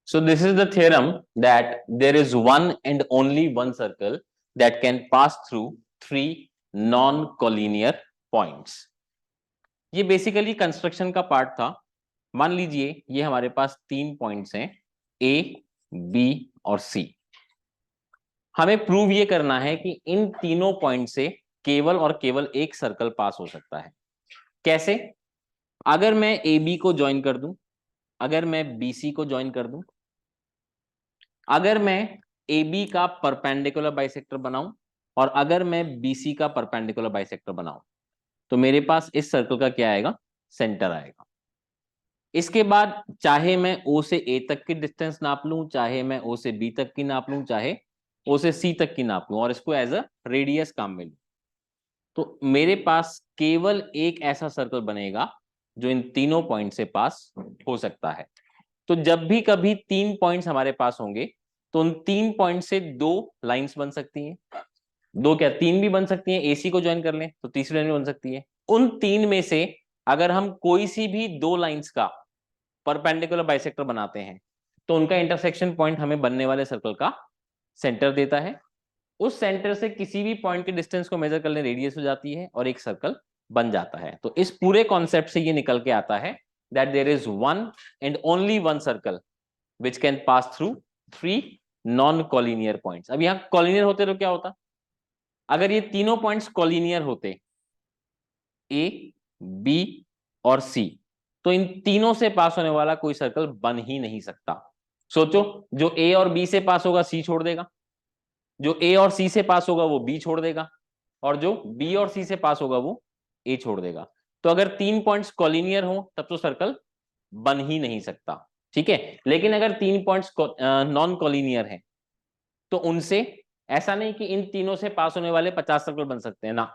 So this is the theorem that there is one and only one circle that can pass through three non-collinear points. ये basically construction का part था। मान लीजिए ये हमारे पास तीन पॉइंट्स हैं ए, बी और सी। हमें प्रूव ये करना है कि इन तीनों पॉइंट से केवल और केवल एक सर्कल पास हो सकता है। कैसे? अगर मैं ए बी को ज्वाइन कर दूं, अगर मैं बी सी को ज्वाइन कर दूं, अगर मैं ए बी का परपेंडिकुलर बाइसेक्टर बनाऊं और अगर मैं बी सी का परपेंडिकुलर बाइसेक्टर बनाऊं, तो मेरे पास इस सर्कल का क्या आएगा? सेंटर आएगा। इसके बाद चाहे मैं ओ से ए तक की डिस्टेंस नाप लूं, चाहे मैं ओ से बी तक की नाप लूं, चाहे ओ से सी तक की नाप लूं और इसको एज अ रेडियस काम में लूं, तो मेरे पास केवल एक ऐसा सर्कल बनेगा जो इन तीनों पॉइंट से पास हो सकता है। तो जब भी कभी तीन पॉइंट्स हमारे पास होंगे तो उन तीन पॉइंट से दो लाइंस बन सकती हैं, दो क्या तीन भी बन सकती हैं। एसी को ज्वाइन कर लें तो तीसरी लाइन भी बन सकती है। उन तीन में से अगर हम कोई सी भी दो लाइंस का परपेंडिकुलर बाइसेक्टर बनाते हैं तो उनका इंटरसेक्शन पॉइंट हमें बनने वाले सर्कल का सेंटर देता है। उस सेंटर से किसी भी पॉइंट के डिस्टेंस को मेजर कर लें, रेडियस हो जाती है और एक सर्कल बन जाता है। तो इस पूरे कॉन्सेप्ट से ये निकल के आता है that there is one and only one circle which can pass through three non collinear points. अब यहां कॉलिनियर होते तो क्या होता? अगर ये तीनों पॉइंट्स कॉलिनियर होते, ए, बी और सी, तो इन तीनों से पास होने वाला कोई सर्कल बन ही नहीं सकता। सोचो, जो ए और बी से पास होगा सी छोड़ देगा, जो ए और सी से पास होगा वो बी छोड़ देगा, और जो बी और सी से पास होगा वो ए छोड़ देगा। तो अगर तीन पॉइंट्स कॉलिनियर हो तब तो सर्कल बन ही नहीं सकता, ठीक है। लेकिन अगर तीन पॉइंट्स नॉन कॉलिनियर हैं तो उनसे ऐसा नहीं कि इन तीनों से पास होने वाले 50 सर्कल बन सकते हैं ना,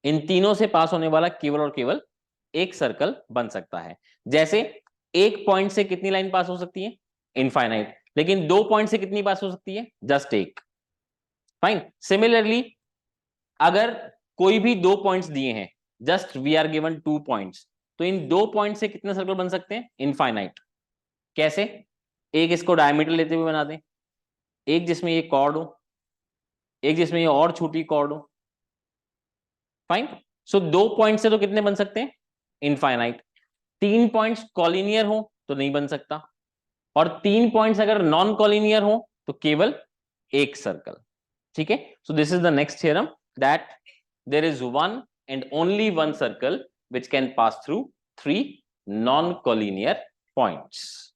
इन तीनों से पास होने वाला केवल और केवल एक सर्कल बन सकता है। जैसे एक पॉइंट से कितनी लाइन पास हो सकती है? इनफाइनाइट। लेकिन दो पॉइंट से कितनी पास हो सकती है? जस्ट एक। फाइन। सिमिलरली अगर कोई भी दो पॉइंट्स दिए हैं, just we are given two points, तो इन दो पॉइंट से कितने सर्कल बन सकते हैं? इनफाइनाइट। कैसे? एक इसको डायमीटर लेते हुए बना दें, एक जिसमें ये कॉर्ड हो, एक जिसमें ये और छोटी कॉर्ड हो। फाइन। सो दो पॉइंट से तो कितने बन सकते हैं? इनफाइनाइट। तीन पॉइंट्स कॉलिनियर हो तो नहीं बन सकता, और तीन पॉइंट्स अगर नॉन कॉलिनियर हो तो केवल एक सर्कल, ठीक है। So this is the next theorem that there is one and only one circle which can pass through three non collinear points.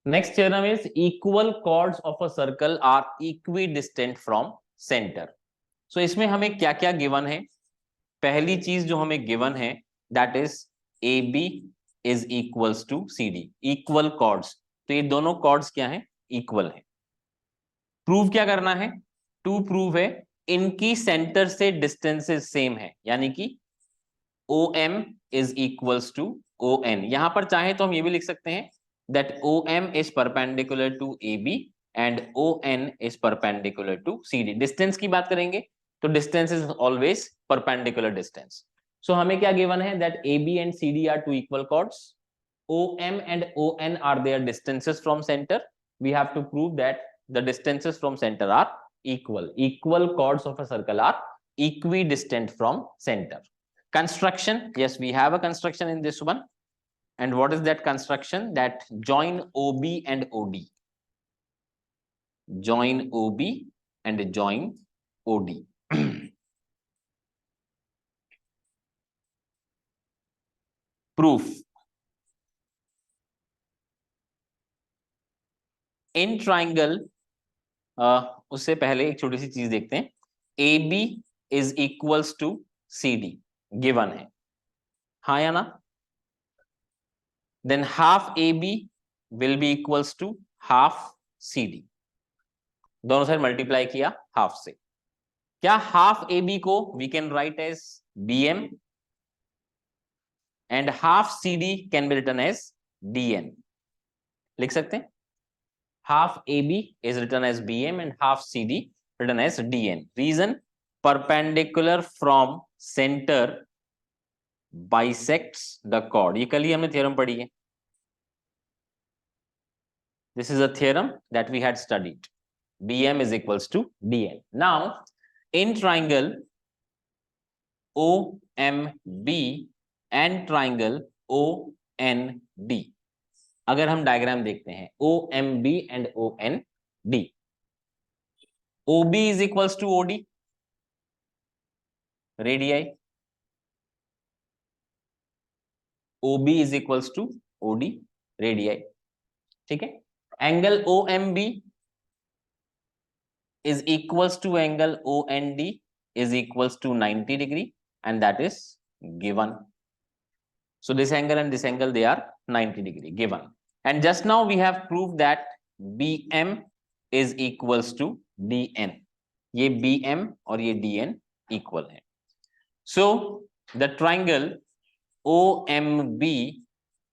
Next theorem is equal chords of a circle are equidistant from centre. सो इसमें हमें क्या क्या given है? पहली चीज जो हमें गिवन है that is A B is equals to C D, equal chords. तो ये दोनों कॉर्ड्स क्या हैं? इक्वल है। प्रूव क्या करना है? टू प्रूव है इनकी सेंटर से डिस्टेंसेस सेम है, यानी कि O M is equals to O N. यहां पर चाहे तो हम ये भी लिख सकते हैं that O M is perpendicular to A B and O N is perpendicular to C D. Distance की बात करेंगे तो distance is always perpendicular distance. So हमें क्या गिवन है that A B and C D are two equal chords, O M and O N are their distances from centre. We have to prove that the distances from center are equal. Equal chords of a circle are equidistant from center. Construction, yes, we have a construction in this one. And what is that construction? That join OB and OD. Join OB and join OD. Proof. In triangle, उससे पहले एक छोटी सी चीज देखते हैं। AB is equals to CD given है, हाँ या ना? Then half AB will be equals to half CD. दोनों साइड मल्टीप्लाई किया हाफ से। क्या हाफ AB को we can write as BM and half CD can be written as DN? लिख सकते हैं। Half AB is written as BM and half CD written as DN. Reason? Perpendicular from center bisects the chord. ये कल ही हमने theorem पढ़ी है. This is a theorem that we had studied. BM is equals to DN. Now, in triangle OMB and triangle OND, अगर हम diagram देखते हैं OMB and OND, OB is equals to OD, radii. OB is equals to OD, radii. ठीक है. Angle OMB is equals to angle OND is equals to 90 degree, and that is given. So this angle and this angle, they are 90 degree given. And just now we have proved that BM is equals to DN. ये BM और ये DN equal है. So the triangle OMB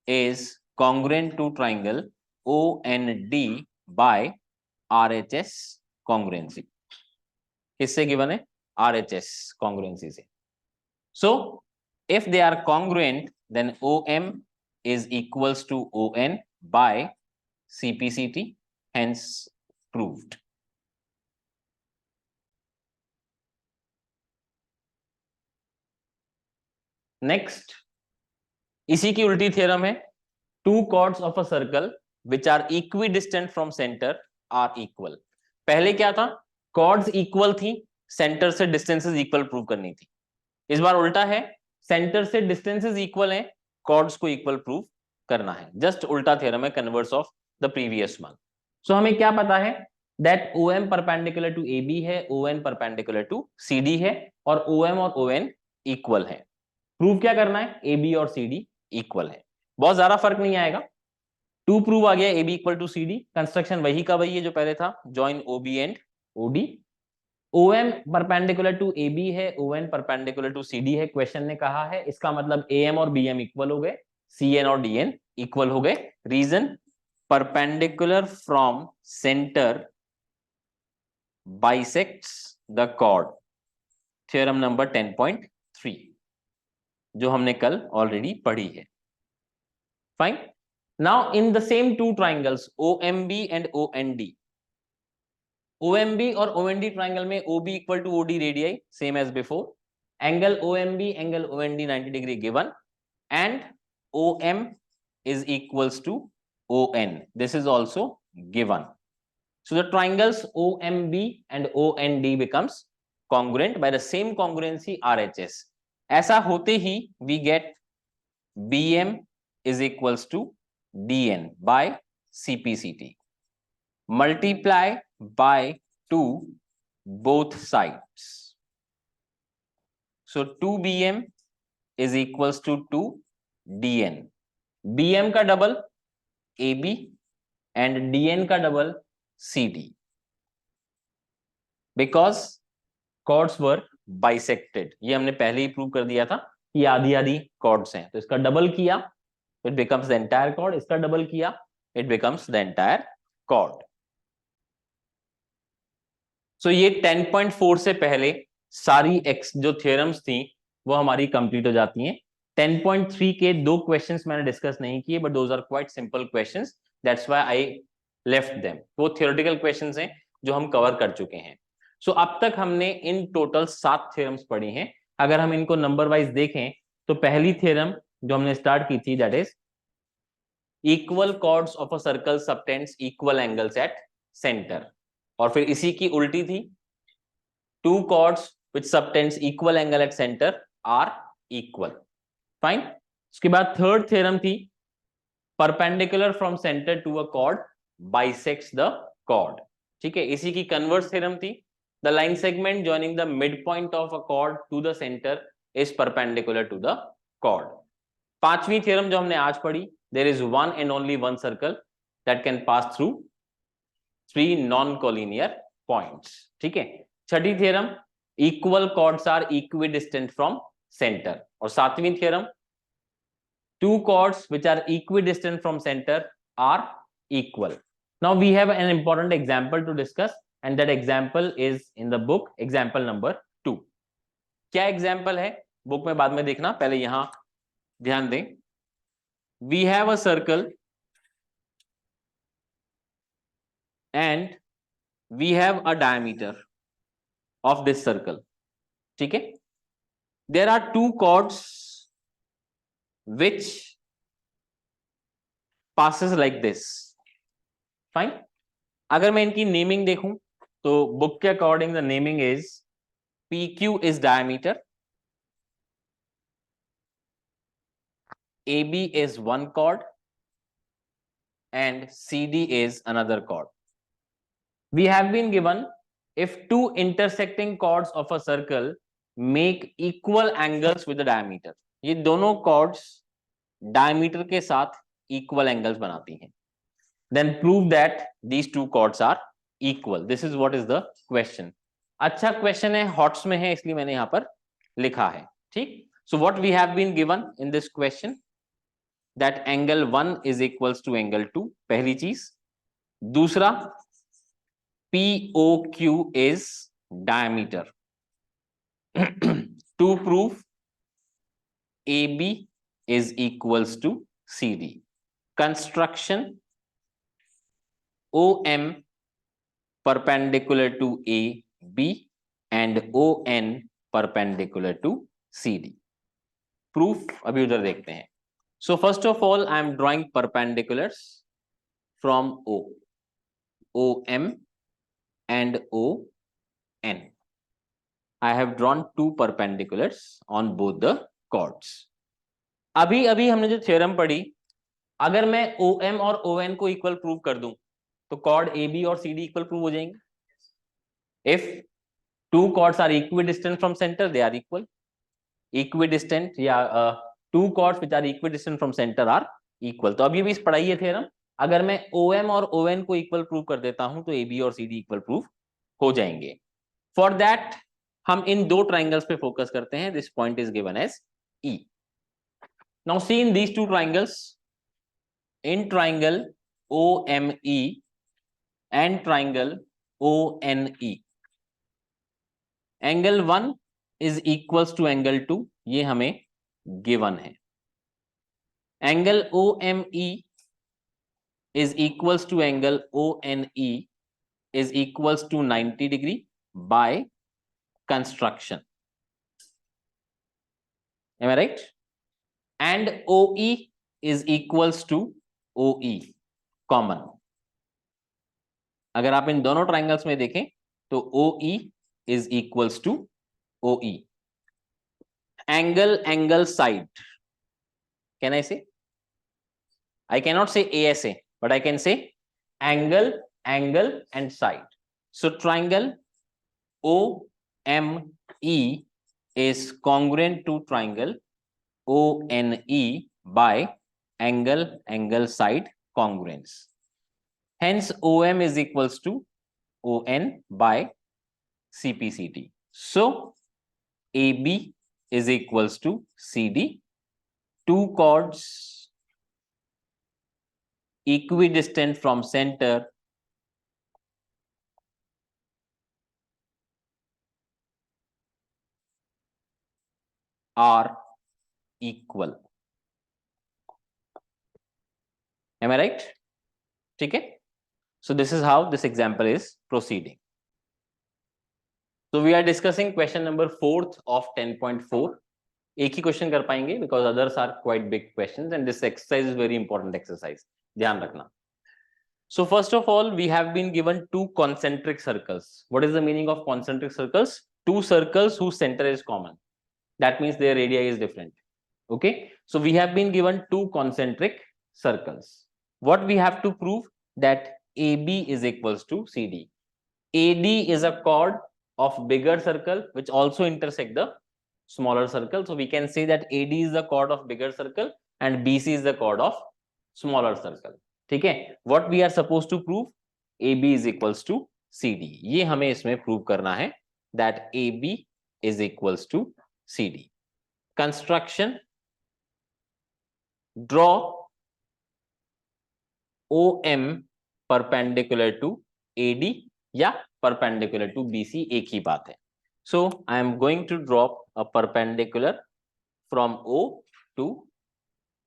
is congruent to triangle OND by RHS congruency. किससे given है? RHS congruency से. So if they are congruent, then OM is equals to ON by CPCT, hence proved. Next, इसी की उल्टी theorem है. Two chords of a circle which are equidistant from center are equal. पहले क्या था? chords equal थी, centre से distances equal prove करनी थी. इस बार उल्टा है, सेंटर से डिस्टेंसेस इक्वल है, chords को इक्वल प्रूव करना है. जस्ट उल्टा थ्योरम है, converse of the previous one. So हमें क्या पता है? That OM perpendicular to AB है, ON परपेंडिकुलर टू CD है, और OM और ON इक्वल है. प्रूव क्या करना है? AB और CD इक्वल है. बहुत ज्यादा फर्क नहीं आएगा. टू प्रूव आ गया, AB equal to CD. Construction वही का वही है जो पहले था, join OB and OD. OM perpendicular to AB है, ON परपेंडिकुलर टू CD है. क्वेश्चन ने कहा है, इसका मतलब AM और BM इक्वल हो गए, CN और DN इक्वल हो गए. Reason, perpendicular from centre bisects the chord. Theorem number 10.3 जो हमने कल ऑलरेडी पढ़ी है. Fine. Now in the same two triangles OMB and OND, OMB और OND ट्राइंगल में OB equal to OD radii, same as before. Angle OMB angle OND 90 degree given, and OM is equals to ON. This is also given. So the triangles OMB and OND becomes congruent by the same congruency RHS. ऐसा होते ही we get BM is equals to DN by CPCT. Multiply by 2 both sides. So 2BM is equals to 2DN. BM का double AB and DN का double CD. Because chords were bisected. ये हमने पहले ही prove कर दिया था कि आधी आधी chords हैं, तो इसका डबल किया तो it becomes the entire chord. इसका डबल किया it becomes the entire chord. So ये 10.4 से पहले सारी जो थ्योरम्स थी वो हमारी कंप्लीट हो जाती हैं. 10.3 के दो क्वेश्चंस मैंने डिस्कस नहीं किए, but those are quite simple questions, that's why I left them. वो थ्योरेटिकल क्वेश्चंस हैं जो हम कवर कर चुके हैं. सो अब तक हमने इन टोटल 7 थ्योरम्स पढ़ी हैं. अगर हम इनको नंबर वाइज देखें तो पहली थ्योरम जो हमने स्टार्ट की थी, that is equal chords of a circle subtends equal angles at centre. और फिर इसी की उल्टी थी, two chords which subtends equal angle at centre are equal. Fine. उसके बाद थर्ड थ्योरम थी perpendicular from centre to a chord bisects the chord. ठीक है. इसी की कन्वर्स थ्योरम थी, the line segment joining the mid point of a chord to the centre is perpendicular to the chord. पांचवी theorem जो हमने आज पढ़ी, there is one and only one circle that can pass through 3 non collinear points. ठीक है. छठी theorem, equal chords are equidistant from centre. और सातवीं theorem, two chords which are equidistant from center are equal. Now we have an important example to discuss, and that example is in the book, example number 2. क्या example है book में बाद में देखना, पहले यहां ध्यान दें, we have a circle and we have a diameter of this circle, ठीक है। There are two chords which passes like this, fine. अगर मैं इनकी नेमिंग देखूं तो बुक के according the naming is PQ is diameter, AB is one chord and CD is another chord. We have been given if two intersecting chords of a circle make equal angles with the diameter, ये दोनों chords diameter के साथ equal angles बनाती हैं, then prove that these two chords are equal. This is what is the question. अच्छा question है, HOTS में है, इसलिए मैंने यहां पर लिखा है, ठीक। So what we have been given in this question that angle 1 is equals to angle 2, पहली चीज। दूसरा, POQ is diameter. To prove AB is equals to CD, construction OM perpendicular to AB and ON perpendicular to CD. Proof अभी उधर देखते हैं. So first of all, I am drawing perpendiculars from OM and ON. I have drawn two perpendiculars on both the chords. अभी अभी हमने जो theorem पढ़ी, अगर मैं OM और ON को इक्वल प्रूव कर दूं तो कॉर्ड AB और CD इक्वल प्रूव हो जाएंगे. If two chords are equidistant from center, they are equal. Equidistant या two chords which are equidistant from center are equal. तो अभी भी इस पढ़ाई है थ्योरम, अगर मैं OM और ON को इक्वल प्रूव कर देता हूं तो AB और CD इक्वल प्रूव हो जाएंगे. फॉर दैट हम इन दो ट्राइंगल्स पे फोकस करते हैं. This point is given as E. Now see in these two triangles, in triangle OME and triangle ONE, angle 1 is equals to angle 2, ये हमें गिवन है. Angle OME is equals to angle ONE is equals to 90 degree by construction. Am I right? And OE is equals to OE common. अगर आप इन दोनों triangles में देखें तो OE is equals to OE. Angle side. Can I say? I cannot say ASA, but I can say angle and side. So triangle OME is congruent to triangle ONE by angle side congruence. Hence OM is equals to ON by CPCT. So AB is equals to CD. Two chords equidistant from center are equal. Am I right? ठीक है. So this is how this example is proceeding. So we are discussing question number 4th of 10.4. एक ही question कर पाएंगे because others are quite big questions and this exercise is very important exercise. ध्यान रखना. So first of all, we have been given two concentric circles. What is the meaning of concentric circles? Two circles whose center is common. That means their radii is different. Okay. So we have been given two concentric circles. What we have to prove? That AB is equals to CD. AD is a chord of bigger circle which also intersect the smaller circle. So we can say that AD is the chord of bigger circle and BC is the chord of smaller circle. ठीक है. What we are supposed to prove? AB is equals to CD. ये हमें इसमें prove करना है that AB is equals to CD. Construction. Draw OM perpendicular to AD या perpendicular to BC, एक ही बात है. So I am going to draw a perpendicular from O to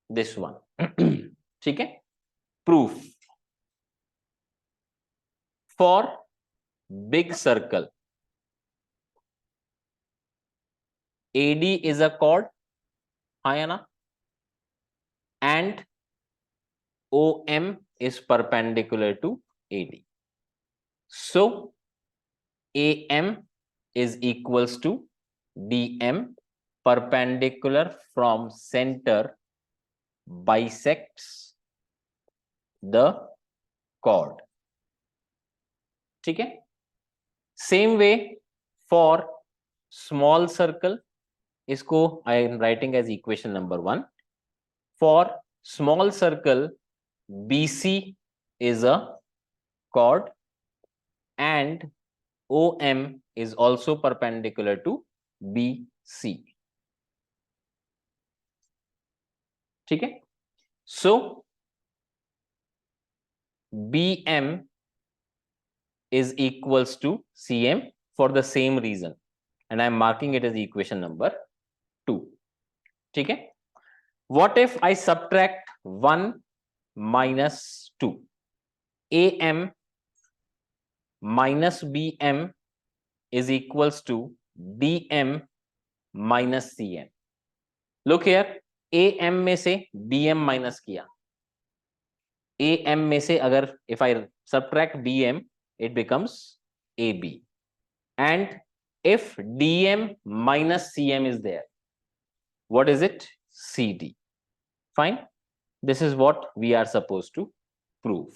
this one. ठीक है? Proof. For big circle, AD is a chord, हाँ या ना? And OM is perpendicular to AD. So AM is equals to DM, perpendicular from center bisects the chord. ठीक है? Same way for small circle, इसको I am writing as equation number 1. For small circle, BC is a chord and OM is also perpendicular to BC. ठीक है? So BM is equals to CM for the same reason, and I am marking it as equation number 2. ठीक है? What if I subtract 1 minus 2? AM minus BM is equals to DM minus CM. Look here, AM में से BM minus किया, AM में से अगर if I subtract BM, it becomes AB. And if DM minus CM is there, what is it? CD. Fine. This is what we are supposed to prove.